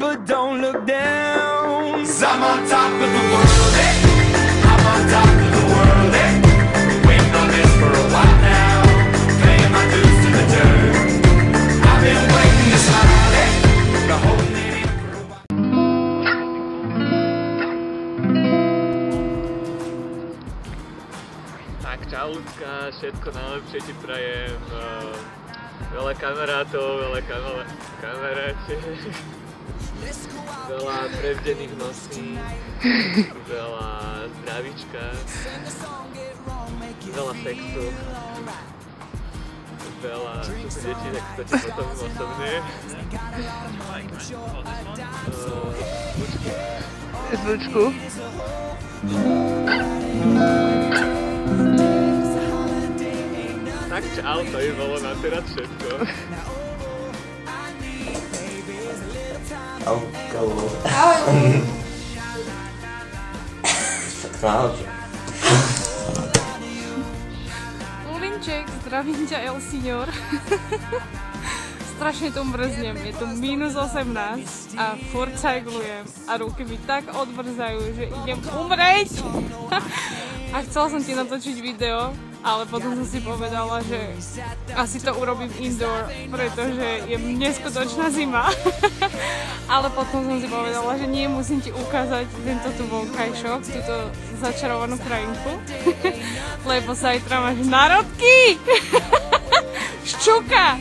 but don't look down. 'Cause I'm on top of the world, eh? I'm on top of the world, eh? Waiting on this for a while now, paying my dues to the dirt. I've been waiting this long, eh? Been holding it in for a while. Tak, čautka, všetko najlepšie ti prajem. Veľa kamarátov, veľa kamarátiek, veľa prevdených nosí, veľa zdravíčka, veľa sexu, veľa detí, tak to ti potom osobne. Zvučku. Tak čau, to by bolo na teraz všetko. Ahoj. Lulinček, zdravím ťa, El Signor. Strašne tu mrznem, je tu minus 18 a furt cajglujem a ruky mi tak odmrzajú, že idem umrieť. A chcela som ti natočiť video, ale potom som si povedala, že asi to urobím indoor, pretože je neskutočná zima. Ale potom som si povedala, že nie, musím ti ukázať tento tu vonkajšok, túto začarovanú krajinku. Lebo zajtra máš národky! Ščuka!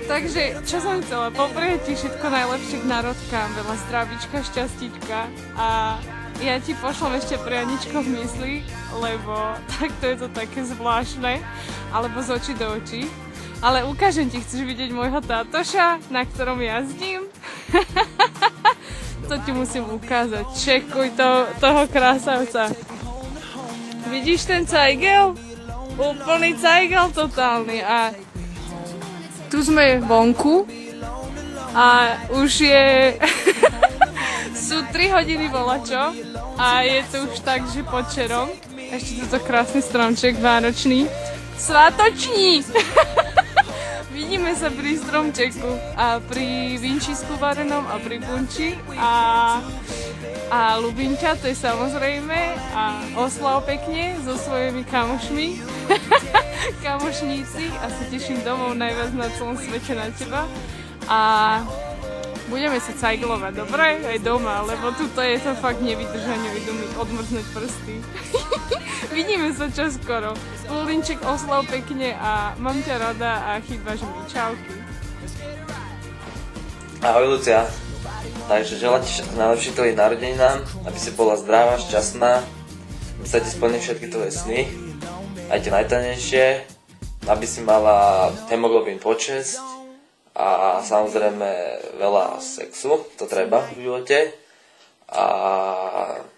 Takže, čo som chcela, poprieť ti všetko najlepšie k národkám, veľa zdravíčka, šťastíčka a ja ti pošlem ešte prianičko v mysli, lebo takto je to také zvláštne, alebo z očí do očí. Ale ukážem ti, chceš vidieť môjho tátoša, na ktorom jazdím? To ti musím ukázať, čekuj toho krásavca. Vidíš ten cajgel? Úplný cajgel totálny a tu sme vonku a už je... sú 3 hodiny volačo a je to už tak, že podčerom. Ešte toto krásny stromček vánočný. Svátoční! Vidíme sa pri stromčeku a pri vinčísku varenom a pri bunči a ľúbim ťa, to je samozrejme a oslav pekne so svojimi kamošmi. Kamošníci a sa teším domov najviac na celom svete na teba a budeme sa cajglovať, dobre? Aj doma, lebo tuto je to fakt nevydržanie, idú mi odmrznúť prsty. Vidíme sa čoskoro. Lulinček, oslav pekne a mám ťa rada a chýbaš mi. Čauky. Ahoj Lucia. Takže želám ti všetko najlepšie tvojim narodeninám, aby si bola zdravá, šťastná, aby sa ti splnili všetky tvoje sny, aj tie najtajnejšie, aby si mala hemoglobín počesť a samozrejme veľa sexu, to treba v živote. A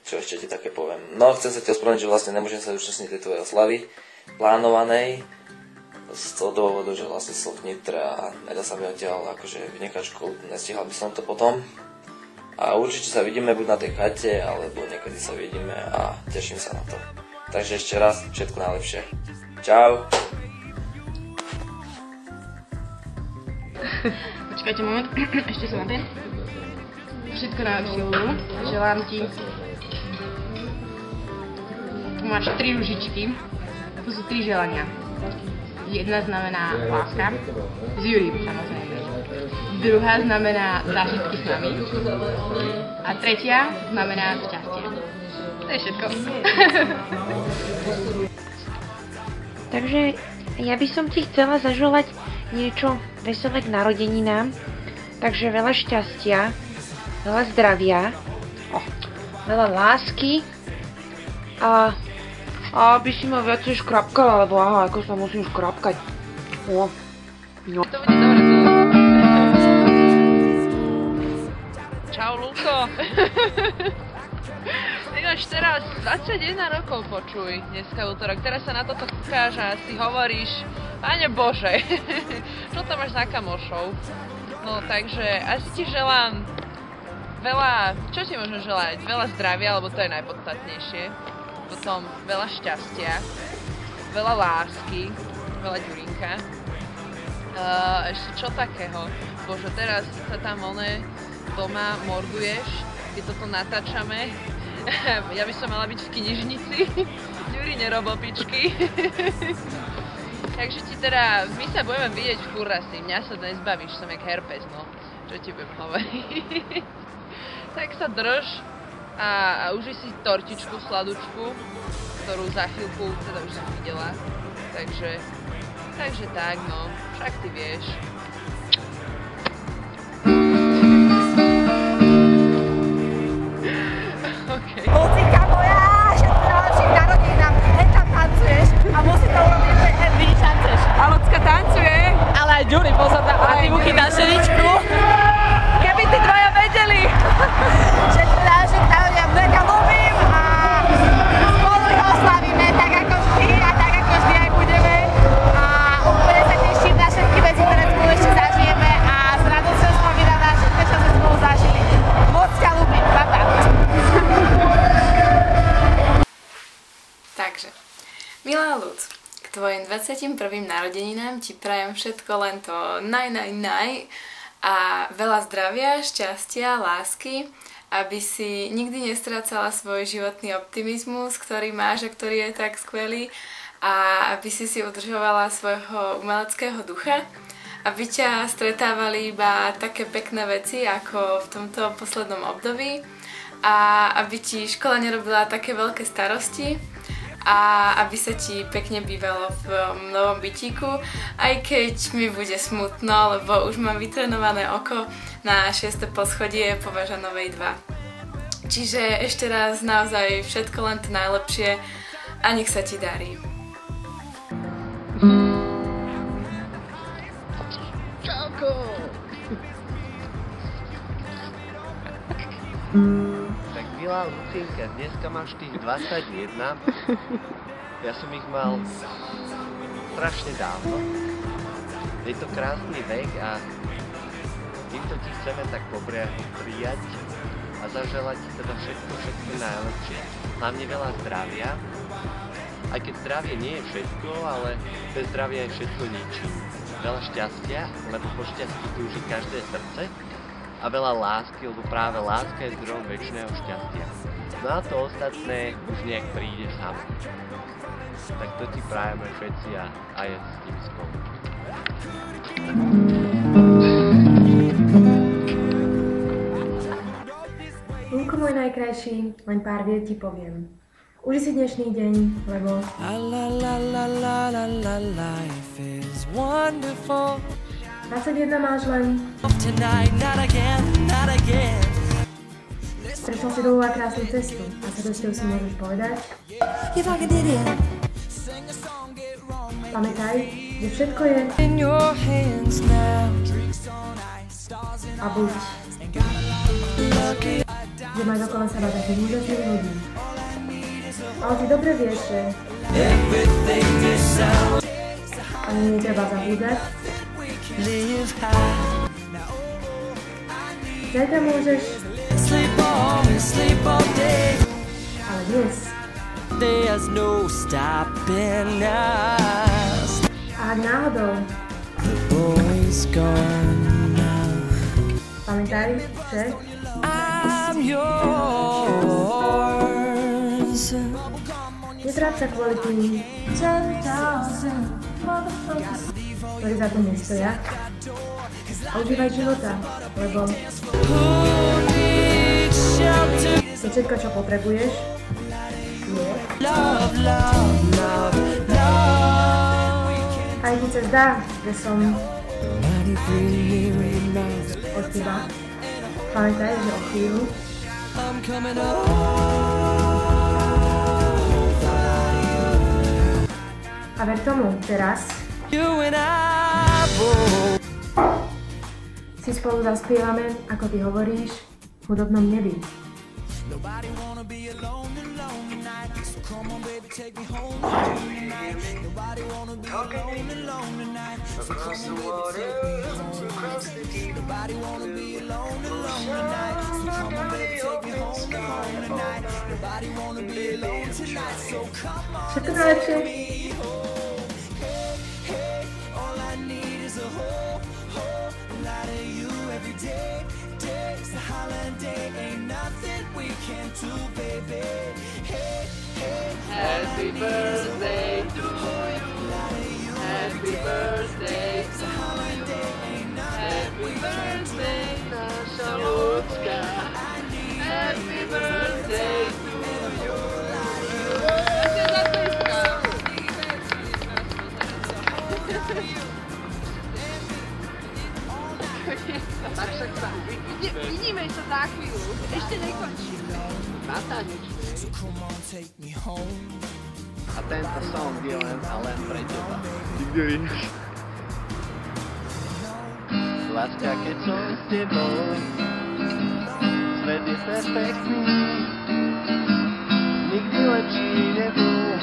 čo ešte ti také poviem? No, chcem sa ti ospravedlniť, že vlastne nemôžem sa zúčastniť tej tvojej oslavy plánovanej z toho dôvodu, že vlastne som v Nitre a nedá sa mi odtiaľ akože vynechať školu, nestihal by som to potom. A určite sa vidíme buď na tej chate, alebo niekedy sa vidíme a teším sa na to. Takže ešte raz všetko najlepšie. Čau! Počkajte moment, ešte som na ten. Všetko najlepšie, Lulu. Želám ti. Tu máš 3 ružičky. To sú 3 želania. Jedna znamená láska. S Jurím, samozrejme. Druhá znamená zážitky s nami. A tretia znamená šťastie. To je všetko. Takže ja by som ti chcela zaželať niečo veselé k narodeninám. Takže veľa šťastia, veľa zdravia, veľa lásky a aby si ma viacej škrapkala, lebo aha, ako sa musím škrapkať. No. To bude dobre. Čau, Luko. Ty máš teraz 21 rokov, počuj, dneska útorok. Teraz sa na toto kúkáš a si hovoríš, Pane Bože, čo tam máš za kamošov? No takže asi ti želám veľa, čo ti môžem želať? Veľa zdravia, lebo to je najpodstatnejšie. Potom veľa šťastia, veľa lásky, veľa ďurinka. Ešte čo takého? Bože, teraz sa tam doma morduješ, keď toto natáčame. Ja by som mala byť v knižnici. Ďuri, nerob opičky. Takže ti teda, my sa budeme vidieť furt asi. Mňa sa nezbavíš, som jak herpes, no. Čo ti budem hovoriť. Tak sa drž a uži si tortičku, sladučku, ktorú za chvíľku, teda už som videla. Takže tak, no. Však ty vieš. Lucika moja, všetko najlepších narodeninám, len tam tancuješ a musí to urobiť, že vidíš, tancuješ. A Lucka tancuje, ale aj Ďuri, pozor na A ty mu chytáš šeličku. Keby tí dvaja vedeli. Všetko najlepších narodeninám, mega ľúbim a spolu ich oslavíme, tak ako vždy a tak ako vždy aj budeme. A úplne sa teším na všetky veci, ktoré spolu ešte zažijeme a s radosťou spomínam na všetko, čo sme spolu zažili. Moc ťa ľúbim, papa. Takže, milá Luc, k tvojim 21. narodeninám ti prajem všetko len to naj a veľa zdravia, šťastia, lásky, aby si nikdy nestrácala svoj životný optimizmus, ktorý máš a ktorý je tak skvelý, a aby si udržovala svojho umeleckého ducha, aby ťa stretávali iba také pekné veci ako v tomto poslednom období a aby ti škola nerobila také veľké starosti a aby sa ti pekne bývalo v novom bytíku, aj keď mi bude smutno, lebo už mám vytrenované oko na 6. poschodie po Važanovej 2. Čiže ešte raz naozaj všetko len to najlepšie a nech sa ti darí. Čauko! Tak milá Lucinka, dneska máš tých 21. Ja som ich mal strašne dávno. Je to krásny vek a týmto ti chceme tak prijať a zaželať ti teda všetko najlepšie. Hlavne veľa zdravia. Aj keď zdravie nie je všetko, ale bez zdravia je všetko ničím. Veľa šťastia, lebo po šťastí túži každé srdce. A veľa lásky, lebo práve láska je zdrojom večného šťastia. No a to ostatné už nejak príde samo. Tak to ti prajeme všetci a je s tým spolu. Lúko môj najkrajší, len pár viet ti poviem. Uži si dnešný deň, lebo... Life is wonderful. 21 máš len. Prešla si dlhú a krásnu cestu a s radosťou si môžeš povedať. Pamätaj, že všetko je a buď, že máš okolo seba takých úžasných ľudí. Ale ty dobre vieš, že ani netreba zabúdať. Zajtra môžeš, ale dnes. A ak náhodou, pamätaj, že netráp sa kvôli tým, ktorí za to nestoja. A užívaj života, lebo to všetko, čo potrebuješ, je. Aj keď sa zdá, že som od teba, pamätaj, že o chvíľu a ver tomu teraz si spolu zaspievame, ako ty hovoríš, v hudobnom nebi. Všetko najlepšie. Every day, day's the Happy birthday to you. Happy birthday to you. Happy birthday, naša ľudská. Happy birthday to you. Ja ťa zatleskám. Tak však sa vidíme sa za chvíľu. Ešte nekončíme. Na tanečnej. A tento song je len a len pre teba. Ktorý? Láska, keď som s tebou, svet je perfektný, nikdy lepší nebol.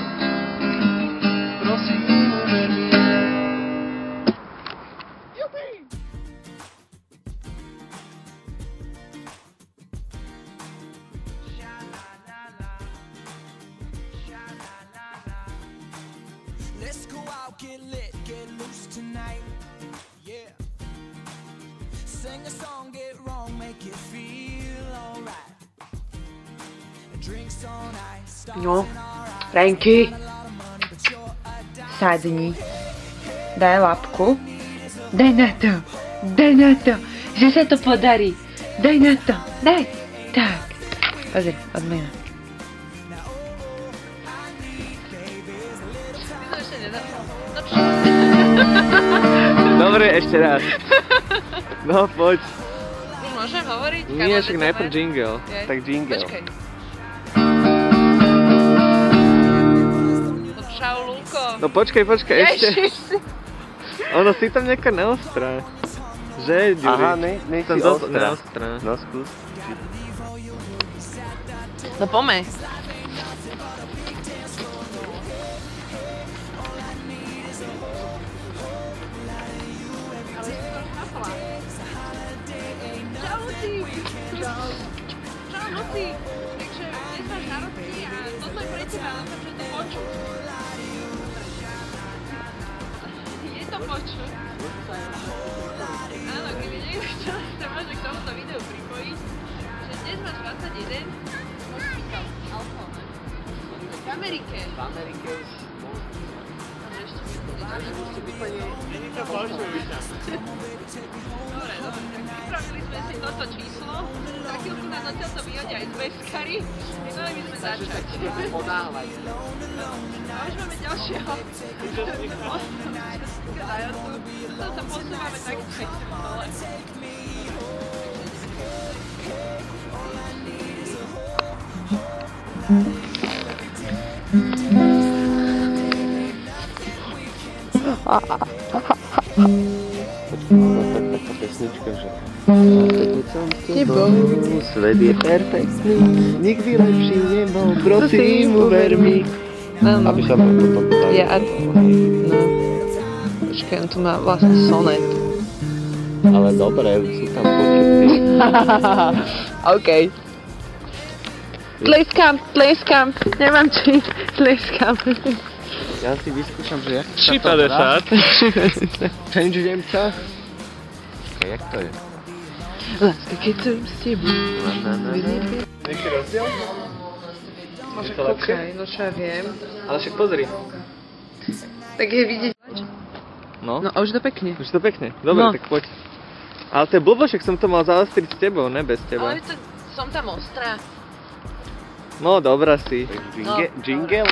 Prosím, uver mi. Let's go out, get lit, get loose tonight. Yeah. Sing a song, get wrong, make it feel alright. Drinks on ice, No, Franky, sadni. Daj labku. Daj na to, že sa to podarí. Daj na to, daj. Tak. Pozri, odmena. Dobre, ešte raz. No, poď. Už môžem hovoriť? Nie, však najprv jingle. Tak jingle. Počkaj. Čau, Lúko. No počkaj, ešte. Ježiš. Ono si tam nejaká neostrá. Že, Ďuri? Aha, nej si neostrá. No skús. No poďme. Čau, Luci. Čau, Luci. Takže dnes máš narodky a toto je pre teba, dúfam, že to počuť. Je to počuť. Áno, keby niekto chcel, sa môže k tomuto videu pripojiť, že dnes máš 21, môžeš piť alkohol. V Amerike. V Amerike už Ale ešte mi to není to bolševika. Dobre, tak pripravili sme si toto číslo. Za chvíľku nám odtiaľto vyhodia aj z Beskary. Mali by sme začať. Ponáhľaj. A už máme ďalšieho účastníka na YouTube. To sa posúvame tak späť dole. Taká pesnička, že keď som s tebou, svet je perfektný, nikdy lepší nebol, prosím, uver mi. Áno. Aby sa to potom dalo. Ja, no. Počkaj, on tu má vlastne sonet. Ale dobre, sú tam počuť. OK. Tleskám, nemám či, tleskám. Ja si vyskúšam, že jak sa to dá. 350. Change Nemca. Jak to je? Láska, keď som s tebou. Nejaký rozdiel? Môže to lepšie? kúkaj, no čo ja viem. Ale však pozri. Tak je vidieť. No, No a už to pekne. už to pekne. Dobre, No. tak poď. Ale to je blbo, však som to mal zaostriť s tebou, ne bez teba. Ale to, som tam ostrá. No, dobrá si. Jingle?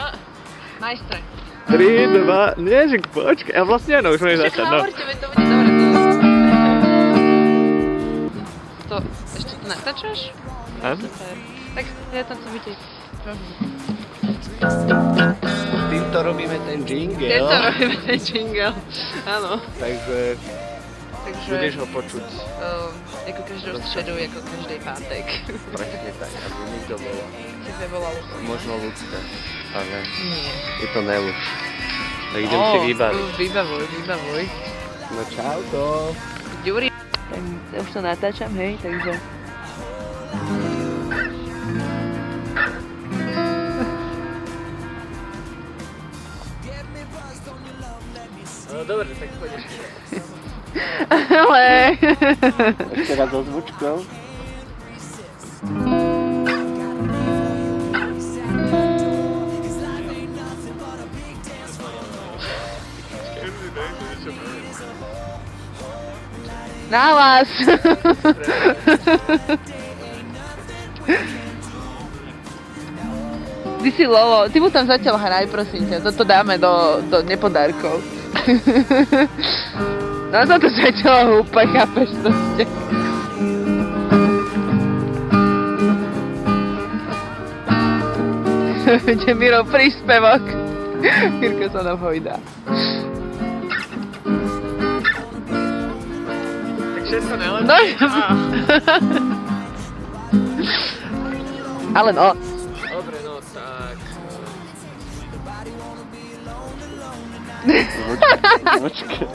Majstre. 3, 2, nie, že počkaj. A vlastne áno, už môžeš Však začať, no. hovorte, veď to bude dobre. To, ešte to natáčaš? Áno. Tak ja tam chcem vidieť. Týmto robíme ten jingle. Tento robíme ten jingle. Áno. Takže Takže, budeš ho počuť. Ako každou stredu, ako každý pátek. Presne tak, aby niekto bol. Tebe volalo. Možno ľudské, ale Nie. je to neľud. Tak idem si vybaviť. Vybavuj. No čauko. Ďuri. Tak ja už to natáčam, hej, takže... No dobre, tak poď ešte. Ale... Ešte raz so zvučkou. Nahlas! Ty si Lolo, ty mu tam zatiaľ hraj, prosím ťa, toto dáme do nepodárkov. No za to zatiaľ húpe, chápeš proste. Ide Miro príspevok. Mirko sa nám hojdá. Takže sa nelepí. No, ale no. Dobre, no tak. Počkaj.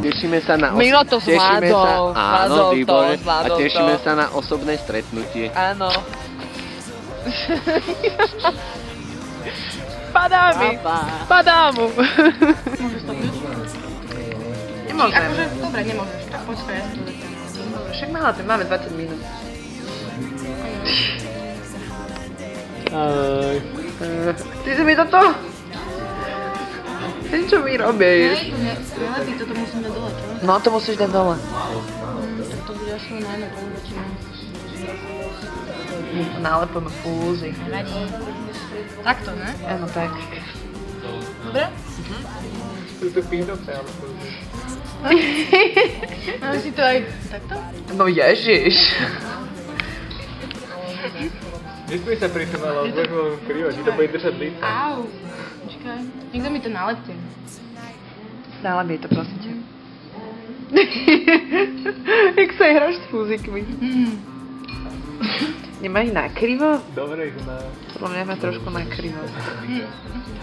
Tešíme sa na Miro to zvládol. Áno, výborne. A Zvládol tešíme to. sa na osobné stretnutie. Áno. Padá mi. Padá mu. Nemôžem. Akože, dobre, nemôžeš. Počkaj, ja si to zatiaľ. Dobre, však máme 20 minút. Ahoj. Ty si mi toto? Ty čo mi robíš? Nelepí, toto musím dať dole, čo? No to musíš dať dole. Tak to bude asi najmä polovičina. Nálepom fúzy. Nevadí. Takto, ne? Áno, tak. Dobre? Sú to pínoce, ale Máme si to aj takto? No ježiš. nesmí sa pri tom, ale môžeme krivo, ti to bude držať líce. Au. Počkaj. Niekto mi to nalepte. Dala mi to, prosím ťa. Jak sa hráš s fúzikmi? Nemáš nakrivo? Dobre ich má. Podľa mňa má trošku nakrivo.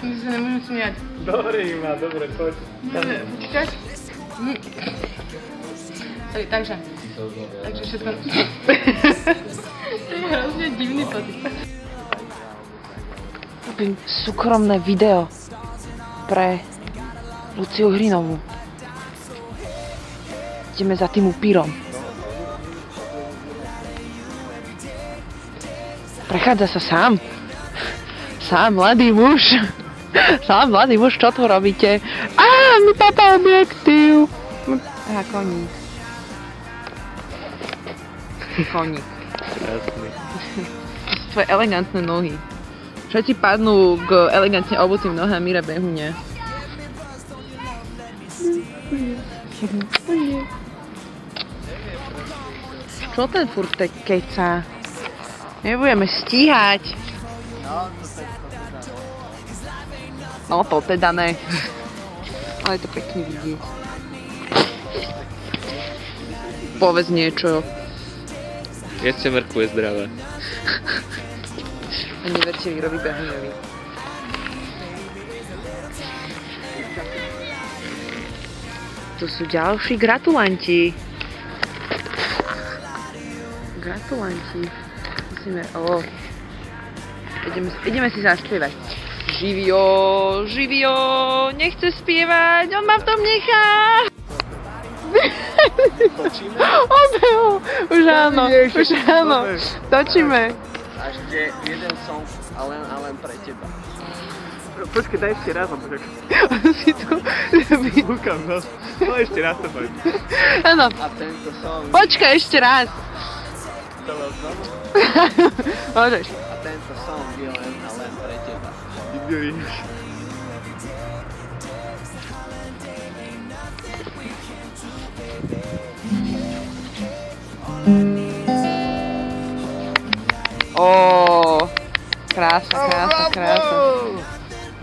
My sa nemôžeme smiať. Dobre ich má, dobre, poď. Dobre, počkaj. Sorry, takže všetko... To je hrozne divný pocit. Robím súkromné video pre Luciu Hrinovú. Ideme za tým upírom. Prechádza sa sám. Sám, mladý muž. Sám, mladý muž, čo tu robíte? Mi papá objektív. Aha, koník. Koník. Krásny. To sú tvoje elegantné nohy. Všetci padnú k elegantne obutým nohám Mira Behuňa. Čo ten furt keca? Nebudeme stíhať. No to teda ne. Ale je to pekne vidieť. Povedz niečo. Jedzte mrkvu, je zdravá. A neverte Mirovi Behuňovi. Tu sú ďalší gratulanti. Gratulanti. Musíme... Ideme si zaspievať. Živio, nechce spievať, on ma v tom nechá. Točíme? Obeho, už áno, točíme. A ešte jeden song, ale len pre teba. Počkej, daj ešte raz, lebo tak... Si tu... Lúkam, no. No ešte raz to poď. Áno, A tento song... počkaj ešte raz. Celé znovu. Môžeš. A tento song je len pre teba. Ignoríš. Krása.